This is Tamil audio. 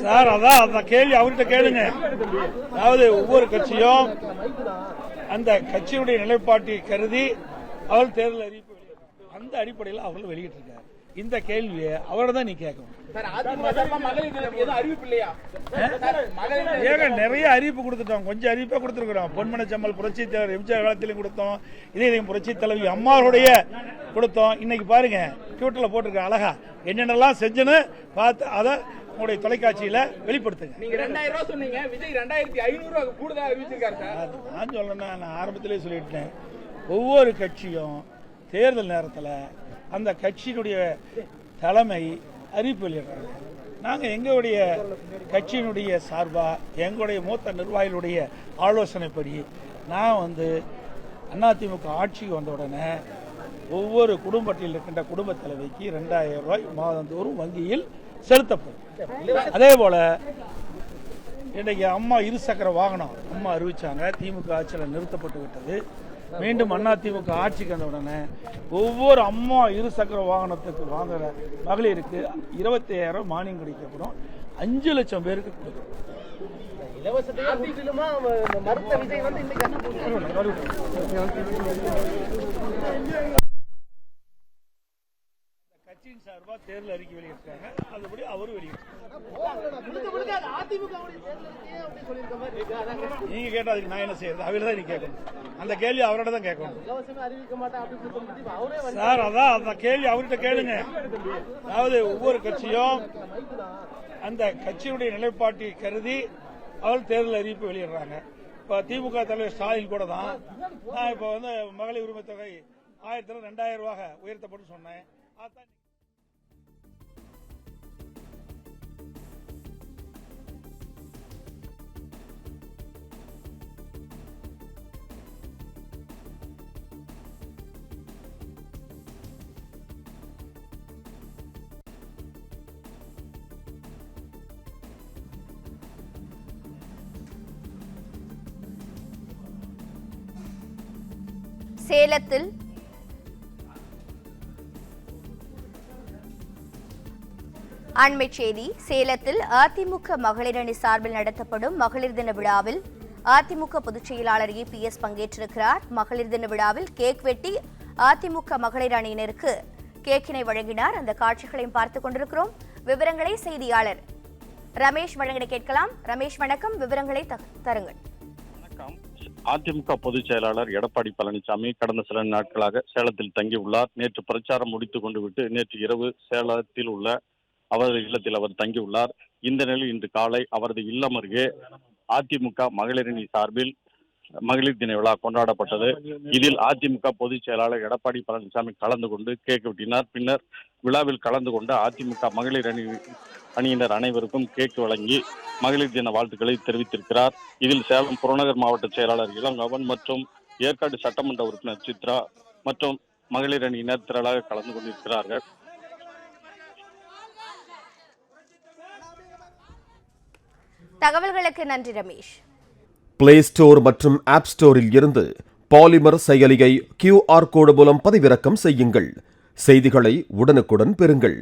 சார் அதான் அந்த கேள்வி அவர்கிட்ட கேளுங்க. அதாவது ஒவ்வொரு கட்சியும் அந்த கட்சியுடைய நிலைப்பாட்டை கருதி அவர் தேர்தல் அறிவிப்பு அந்த அடிப்படையில் அவர்கள் வெளியிட்டிருக்காரு. இந்த கேள்வியை அவர்தான் நீ கேட்கணும். ஏங்க நிறைய அறிவிப்பு கொடுத்துட்டோம், கொஞ்சம் அறிவிப்பா கொடுத்துருக்கிறோம். பொன்மன செம்மல் புரட்சி தலைவர் எம்ஜிஆர் காலத்திலையும் கொடுத்தோம், இதே புரட்சி தலைவி அம்மாவுடைய கொடுத்தோம். இன்னைக்கு பாருங்க ட்விட்டர்ல போட்டிருக்க அழகா என்னென்னலாம் செஞ்சுன்னு பார்த்து அதை உங்களுடைய தொலைக்காட்சியில வெளிப்படுத்துங்க. நீங்க 2000 ரூபாய் சொன்னீங்க, விஜய் 2500 கூடுதலா அறிவிச்சிருக்காரு சார். நான் சொல்லணும், நான் ஆரம்பத்திலே சொல்லிட்டேன், ஒவ்வொரு கட்சியும் தேர்தல் நேரத்தில் அந்த கட்சியினுடைய தலைமை அறிவிப்பு வெளியிடுறாங்க. நாங்கள் எங்களுடைய கட்சியினுடைய சார்பாக எங்களுடைய மூத்த நிர்வாகிகளுடைய ஆலோசனைப்படி நான் அதிமுக ஆட்சிக்கு வந்த உடனே ஒவ்வொரு குடும்பத்தில் இருக்கின்ற குடும்ப தலைவிக்கு 2000 ரூபாய் மாதந்தோறும் வங்கியில் செலுத்தப்படும். அதே போல இன்றைக்கு அம்மா இருசக்கர வாகனம் அம்மா அறிவிச்சாங்க, திமுக ஆட்சியில் நிறுத்தப்பட்டு விட்டது. மீண்டும் அதிமுக ஆட்சிக்கு வந்த உடனே ஒவ்வொரு அம்மா இருசக்கர வாகனத்துக்கு வாங்குற மகளிருக்கு 25,000 மானியம் கிடைக்கப்படும். 5 லட்சம் பேருக்கு கொடுக்கும். கட்சியின் சார்பாக தேர்தல் அறிக்கை வெளியிட்டாங்க, அதுபடி அவரும் வெளியிட்டாங்க. நீங்க கேட்டா அதுக்கு நான் என்ன செய்யறது? அவரை தான் நீ கேட்கணும். அந்த கேள்வி அவரோட தான் கேட்கணும் சார். அதான் அந்த கேள்வி அவர்கிட்ட கேளுங்க. அதாவது ஒவ்வொரு கட்சியும் அந்த கட்சியுடைய நிலைப்பாட்டை கருதி அவர் தேர்தல் அறிவிப்பு வெளியிடுறாங்க. இப்ப திமுக தலைவர் ஸ்டாலின் கூட தான் நான் இப்ப மகளிர் உரிமை தொகை 2000 ரூபாய் உயர்த்தப்படும் சொன்னேன். சேலத்தில் அண்மை செய்தி. சேலத்தில் அதிமுக மகளிர் அணி சார்பில் நடத்தப்படும் மகளிர் தின விழாவில் அதிமுக பொதுச் செயலாளர் EPS பங்கேற்றிருக்கிறார். மகளிர் தின விழாவில் கேக் வெட்டி அதிமுக மகளிர் அணியினருக்கு கேக்கினை வழங்கினார். அந்த காட்சிகளையும் பார்த்துக் கொண்டிருக்கிறோம். விவரங்களை செய்தியாளர் ரமேஷ் வழங்கிட கேட்கலாம். ரமேஷ் வணக்கம், விவரங்களை தருங்கள். அதிமுக பொதுச் செயலாளர் எடப்பாடி பழனிசாமி கடந்த சில நாட்களாக சேலத்தில் தங்கியுள்ளார். நேற்று பிரச்சாரம் முடித்துக் கொண்டு விட்டு நேற்று இரவு சேலத்தில் உள்ள அவரது இல்லத்தில் அவர் தங்கியுள்ளார். இந்த நிலையில் இன்று காலை அவரது இல்லம் அருகே அதிமுக மகளிரணி சார்பில் மகளிர் தின விழா கொண்டாடப்பட்டது. இதில் அதிமுக பொதுச் செயலாளர் எடப்பாடி பழனிசாமி கலந்து கொண்டு கேக் வெட்டினார். பின்னர் விழாவில் கலந்து கொண்ட அதிமுக மகளிர் அணியினர் அனைவருக்கும் கேக் வழங்கி மகளிர் தின வாழ்த்துக்களை தெரிவித்திருக்கிறார். இதில் சேலம் புறநகர் மாவட்ட செயலாளர் இளங்கவன் மற்றும் ஏற்காடு சட்டமன்ற உறுப்பினர் சித்ரா மற்றும் மகளிர் அணியினர் திரளாக கலந்து கொண்டிருக்கிறார்கள். தகவல்களுக்கு நன்றி ரமேஷ். பிளே ஸ்டோர் மற்றும் ஆப் ஸ்டோரில் இருந்து பாலிமர் செயலியை QR கோடு மூலம் பதிவிறக்கம் செய்யுங்கள். செய்திகளை உடனுக்குடன் பெறுங்கள்.